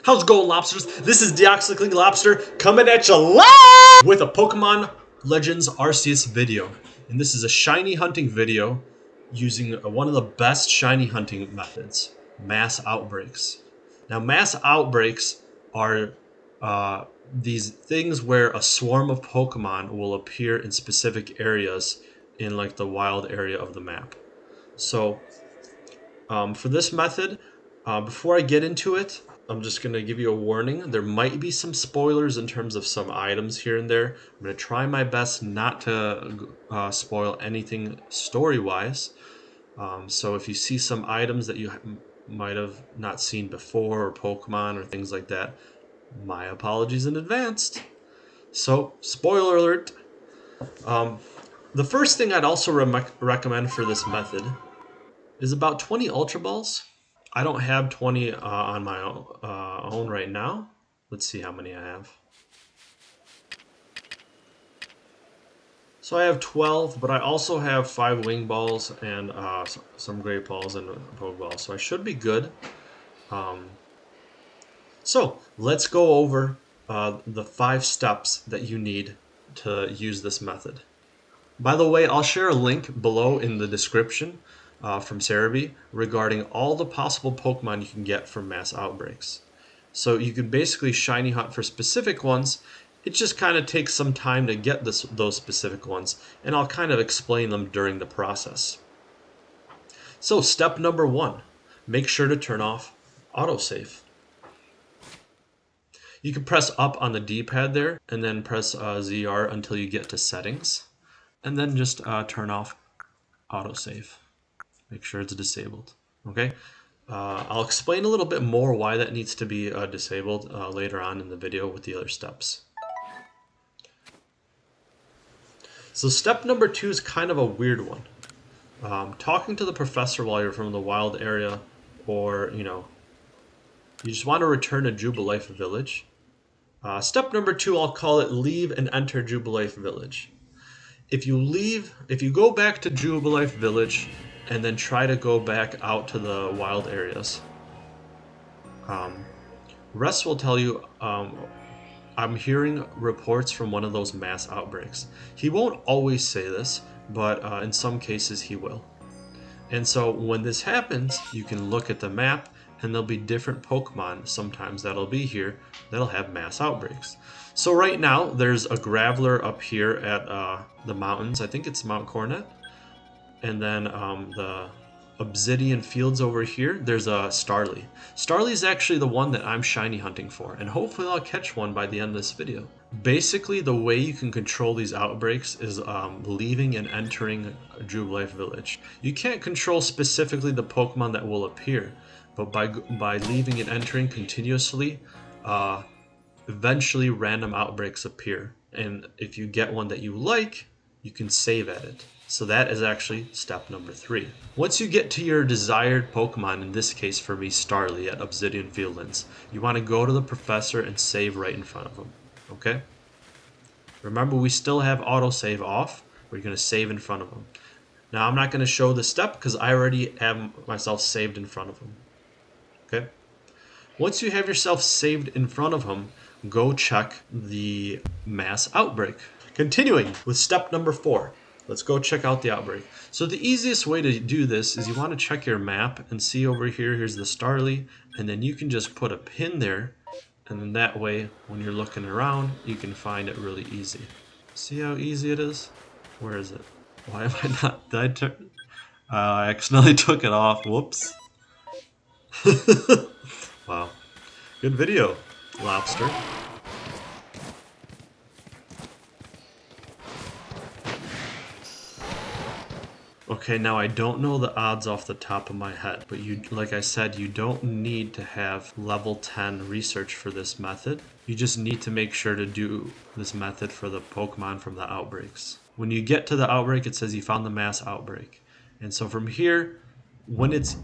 How's it going, lobsters? This is Deoxycling Lobster coming at you live with a Pokemon Legends Arceus video. And this is a shiny hunting video using one of the best shiny hunting methods, mass outbreaks. Now, mass outbreaks are these things where a swarm of Pokemon will appear in specific areas in like the wild area of the map. So for this method, before I get into it, I'm just going to give you a warning. There might be some spoilers in terms of some items here and there. I'm going to try my best not to spoil anything story-wise. So if you see some items that you might have not seen before, or Pokemon or things like that, my apologies in advance. So, spoiler alert. The first thing I'd also recommend for this method is about 20 Ultra Balls. I don't have 20 on my own right now. Let's see how many I have. So I have 12, but I also have 5 Wing Balls and some Great Balls and a Pokeball, so I should be good. So let's go over the 5 steps that you need to use this method. By the way, I'll share a link below in the description from Cerebi regarding all the possible Pokemon you can get from mass outbreaks. So you can basically shiny hunt for specific ones. It just kind of takes some time to get those specific ones, and I'll kind of explain them during the process. So step number 1, make sure to turn off autosave. You can press up on the D-pad there and then press ZR until you get to settings, and then just turn off autosave. Make sure it's disabled. Okay, I'll explain a little bit more why that needs to be disabled later on in the video with the other steps. So step number 2 is kind of a weird one. Talking to the professor while you're from the wild area, or you just want to return to Jubilife Village. Step number 2, I'll call it leave and enter Jubilife Village. If you go back to Jubilife Village and then try to go back out to the wild areas, Rest will tell you, I'm hearing reports from one of those mass outbreaks. He won't always say this, but in some cases he will. And so when this happens, you can look at the map and there'll be different Pokemon sometimes that'll be here that'll have mass outbreaks. So right now there's a Graveler up here at the mountains. I think it's Mount Coronet. And then the Obsidian Fields over here, there's a Starly. Starly is actually the one that I'm shiny hunting for, and hopefully I'll catch one by the end of this video. Basically, the way you can control these outbreaks is leaving and entering Jubilife Village. You can't control specifically the Pokemon that will appear, but by leaving and entering continuously, eventually random outbreaks appear. And if you get one that you like, you can save at it. So that is actually step number 3. Once you get to your desired Pokemon, in this case for me Starly at Obsidian Fieldlands, you want to go to the professor and save right in front of him. Okay? Remember, we still have autosave off. We're going to save in front of him. Now I'm not going to show the step because I already have myself saved in front of him. Okay? Once you have yourself saved in front of him, go check the mass outbreak. Continuing with step number 4. Let's go check out the outbreak. So the easiest way to do this is you want to check your map and see over here, here's the Starly, and then you can just put a pin there, and then that way, when you're looking around, you can find it really easy. See how easy it is? Where is it? Why am I not? Did I accidentally took it off. Whoops. Wow. Good video, Lobster. Okay, now I don't know the odds off the top of my head, but like I said, you don't need to have level 10 research for this method. You just need to make sure to do this method for the Pokemon from the outbreaks. When you get to the outbreak, it says you found the mass outbreak. And so from here, when it's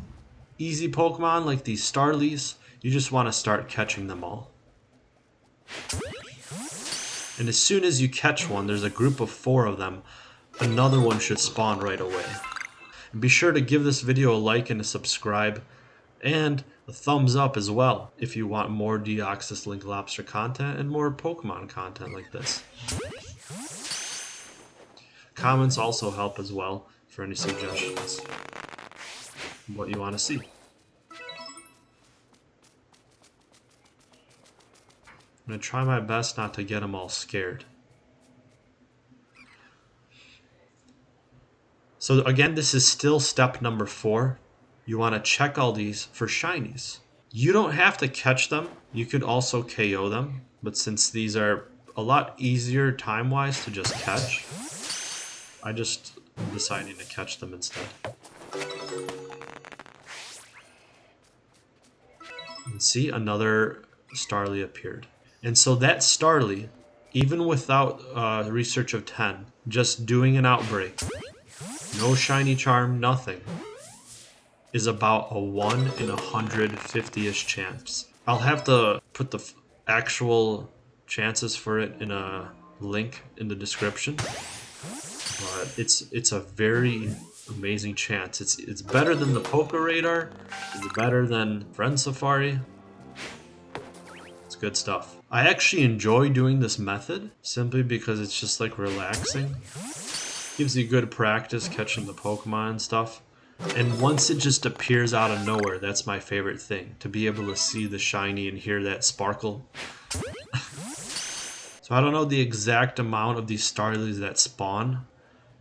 easy Pokemon like these Starlies, you just want to start catching them all. And as soon as you catch one, there's a group of 4 of them. Another one should spawn right away. And be sure to give this video a like and a subscribe, and a thumbs up as well if you want more Deoxys Link Lobster content and more Pokemon content like this. Comments also help as well for any suggestions, what you want to see. I'm going to try my best not to get them all scared. So again, this is still step number 4. You want to check all these for shinies. You don't have to catch them. You could also KO them. But since these are a lot easier time-wise to just catch, I just am deciding to catch them instead. And see, another Starly appeared. And so that Starly, even without research of 10, just doing an outbreak, no shiny charm, nothing, is about a 1 in 150-ish chance. I'll have to put the actual chances for it in a link in the description. But it's a very amazing chance. It's better than the Poke Radar. It's better than Friend Safari. It's good stuff. I actually enjoy doing this method simply because it's just like relaxing. Gives you good practice catching the Pokemon and stuff. And once it just appears out of nowhere, that's my favorite thing. To be able to see the shiny and hear that sparkle. So I don't know the exact amount of these Starlies that spawn,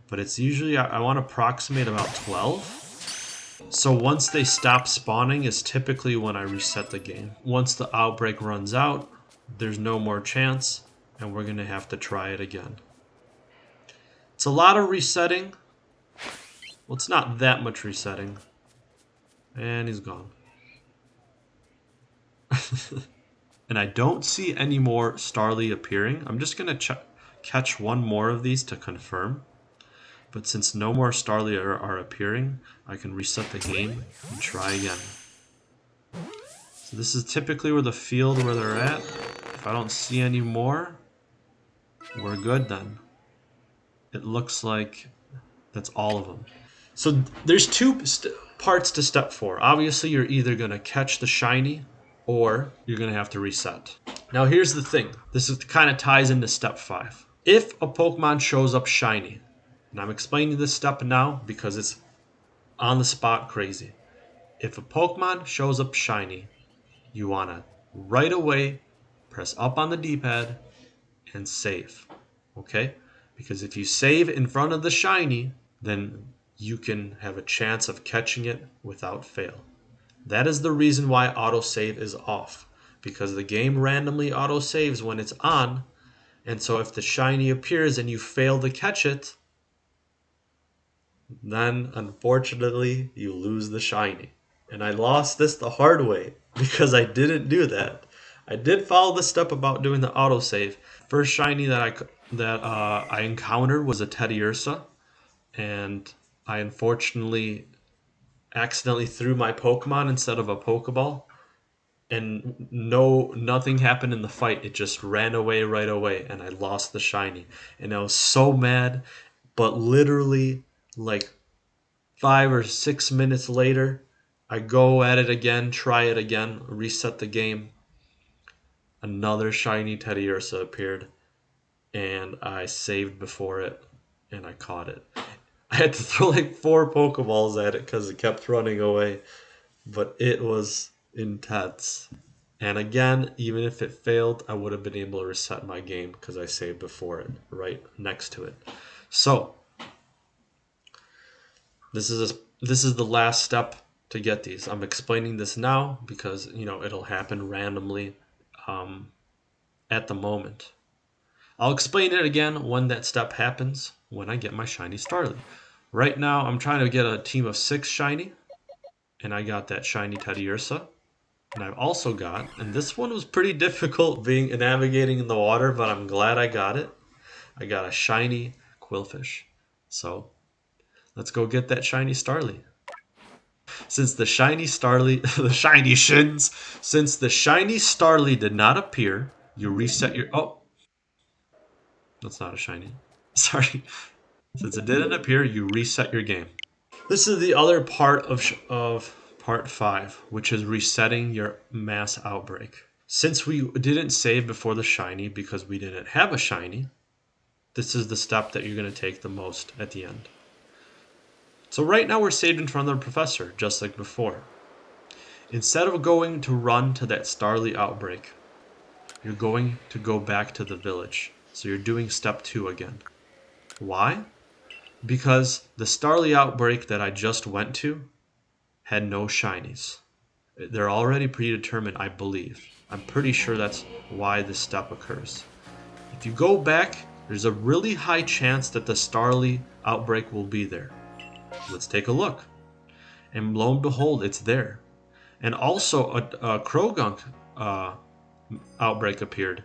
but it's usually, I want to approximate about 12. So once they stop spawning is typically when I reset the game. Once the outbreak runs out, there's no more chance, and we're going to have to try it again. It's a lot of resetting. Well, it's not that much resetting. And he's gone. And I don't see any more Starly appearing. I'm just going to catch one more of these to confirm. But since no more Starly are appearing, I can reset the game and try again. So this is typically where the field where they're at. If I don't see any more, we're good then. It looks like that's all of them. So there's two parts to step 4. Obviously, you're either going to catch the shiny or you're going to have to reset. Now, here's the thing. This kind of ties into step 5. If a Pokemon shows up shiny, and I'm explaining this step now because it's on the spot crazy. If a Pokemon shows up shiny, you want to right away press up on the D-pad and save. Okay? Because if you save in front of the shiny, then you can have a chance of catching it without fail. That is the reason why autosave is off. Because the game randomly autosaves when it's on. And so if the shiny appears and you fail to catch it, then unfortunately you lose the shiny. And I lost this the hard way because I didn't do that. I did follow the step about doing the autosave. First shiny that I encountered was a Teddiursa, and I unfortunately accidentally threw my Pokemon instead of a Pokeball, and nothing happened in the fight. It just ran away right away, and I lost the shiny, and I was so mad. But literally, like 5 or 6 minutes later, I go at it again, try it again, reset the game. Another shiny Teddiursa appeared, and I saved before it, and I caught it. I had to throw like 4 Pokeballs at it because it kept running away, but it was intense. And again, even if it failed, I would have been able to reset my game because I saved before it, right next to it. So this is the last step to get these. I'm explaining this now because it'll happen randomly at the moment. I'll explain it again when that step happens, when I get my shiny Starly. Right now, I'm trying to get a team of 6 shiny, and I got that shiny Teddiursa. And I've also got, and this one was pretty difficult navigating in the water, but I'm glad I got it. I got a shiny Quillfish. So let's go get that shiny Starly. Since the shiny Starly, since the shiny Starly did not appear, you reset your, oh, that's not a shiny. Sorry. Since it didn't appear, you reset your game. This is the other part of part 5, which is resetting your mass outbreak. Since we didn't save before the shiny because we didn't have a shiny, this is the step that you're going to take the most at the end. So right now we're saved in front of the professor, just like before. Instead of going to run to that Starly outbreak, you're going to go back to the village. So you're doing step 2 again. Why? Because the Starly outbreak that I just went to had no shinies. They're already predetermined, I believe. I'm pretty sure that's why this step occurs. If you go back, there's a really high chance that the Starly outbreak will be there. Let's take a look. And lo and behold, it's there. And also a Krogunk outbreak appeared.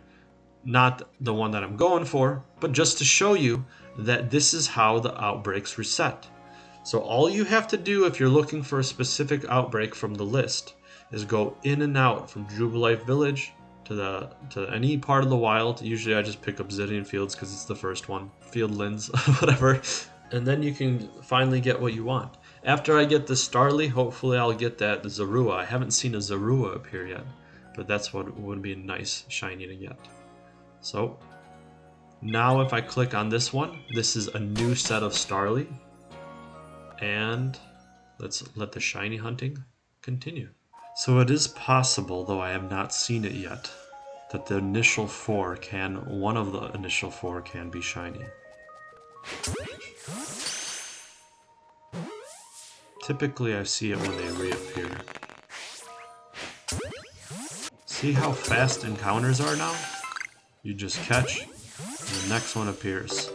Not the one that I'm going for, but just to show you that this is how the outbreaks reset. So all you have to do if you're looking for a specific outbreak from the list is go in and out from Jubilife Village to any part of the wild. Usually I just pick up Obsidian Fields because it's the first one. Fieldlands, whatever. And then you can finally get what you want. After I get the Starly, hopefully I'll get that Zorua. I haven't seen a Zorua appear yet, but that's what would be a nice shiny to get. So now if I click on this one, this is a new set of Starly. And let's let the shiny hunting continue. So it is possible, though I have not seen it yet, that the initial 4 one of the initial 4 can be shiny. Typically I see it when they reappear. See how fast encounters are now? You just catch, and the next one appears.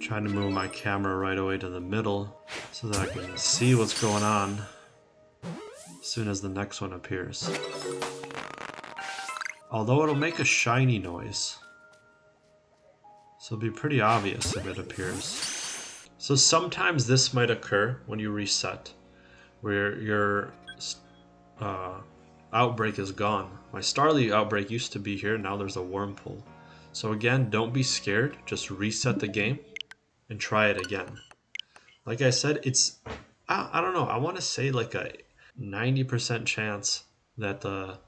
Trying to move my camera right away to the middle so that I can see what's going on as soon as the next one appears. Although it'll make a shiny noise, so it'll be pretty obvious if it appears. So sometimes this might occur when you reset, where your outbreak is gone. My Starly outbreak used to be here, now there's a Wormpool. So again, don't be scared, just reset the game and try it again. Like I said, it's, I don't know, I want to say like a 90% chance that the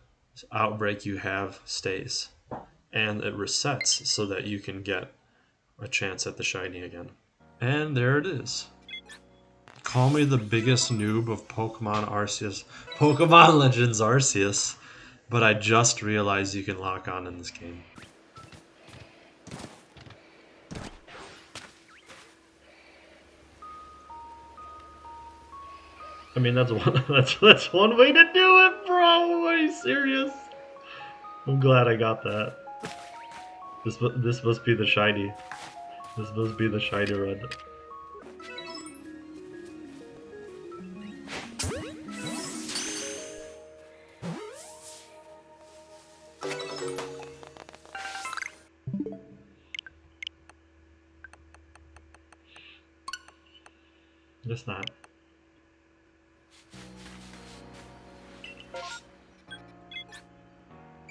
outbreak you have stays. And it resets so that you can get a chance at the shiny again. And there it is. Call me the biggest noob of Pokemon Arceus, Pokemon Legends Arceus, but I just realized you can lock on in this game. I mean, that's one way to do it, bro. Are you serious? I'm glad I got that. This must be the shiny. This must be the shiny run. It's not.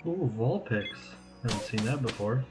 Ooh, Vulpix. Haven't seen that before.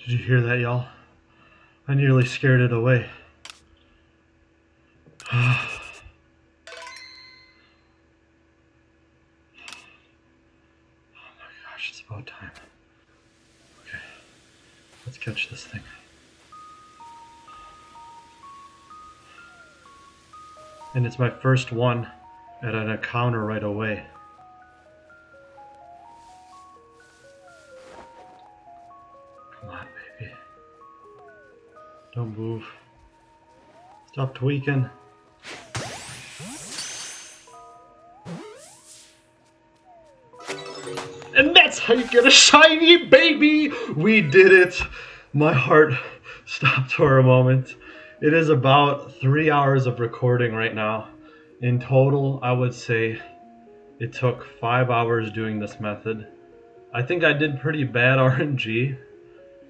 Did you hear that, y'all? I nearly scared it away. Oh my gosh, it's about time. Okay, let's catch this thing. And it's my first one at an encounter right away. Come on, baby. Don't move. Stop tweaking. And that's how you get a shiny, baby! We did it! My heart stopped for a moment. It is about 3 hours of recording right now. In total, I would say it took 5 hours doing this method. I think I did pretty bad RNG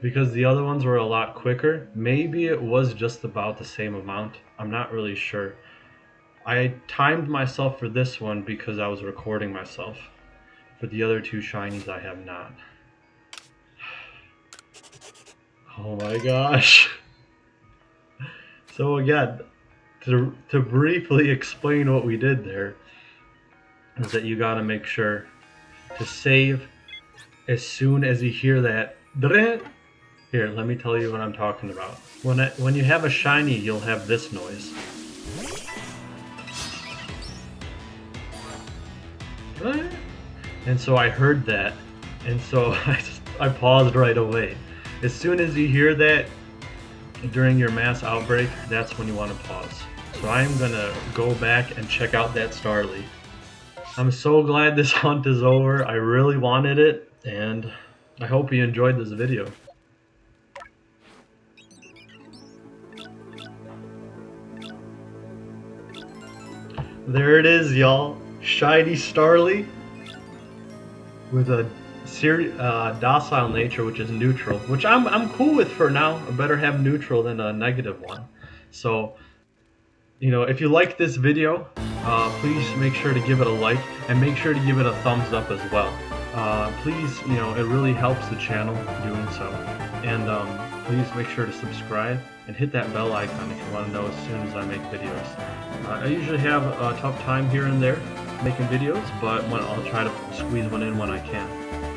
because the other ones were a lot quicker. Maybe it was just about the same amount. I'm not really sure. I timed myself for this one because I was recording myself. For the other two shinies, I have not. Oh my gosh. So again, to briefly explain what we did there, is that you gotta make sure to save as soon as you hear that. Here, let me tell you what I'm talking about. When you have a shiny, you'll have this noise. And so I heard that, and so I paused right away. As soon as you hear that during your mass outbreak, that's when you want to pause. So I'm gonna go back and check out that Starly. I'm so glad this hunt is over. I really wanted it, and I hope you enjoyed this video. There it is, y'all. Shiny Starly with a docile nature, which is neutral, which I'm cool with for now. I better have neutral than a negative one. So, you know, if you like this video, please make sure to give it a like and make sure to give it a thumbs up as well. Please, you know, it really helps the channel doing so. And please make sure to subscribe and hit that bell icon if you want to know as soon as I make videos. I usually have a tough time here and there making videos, but I'll try to squeeze one in when I can.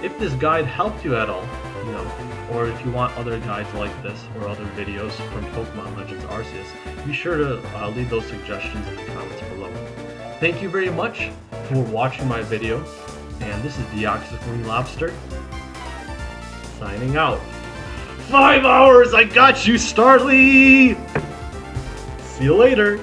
If this guide helped you at all, you know, or if you want other guides like this or other videos from Pokemon Legends Arceus, be sure to leave those suggestions in the comments below. Thank you very much for watching my video, and this is the Outbreak Lobster signing out. 5 hours! I got you, Starly! See you later!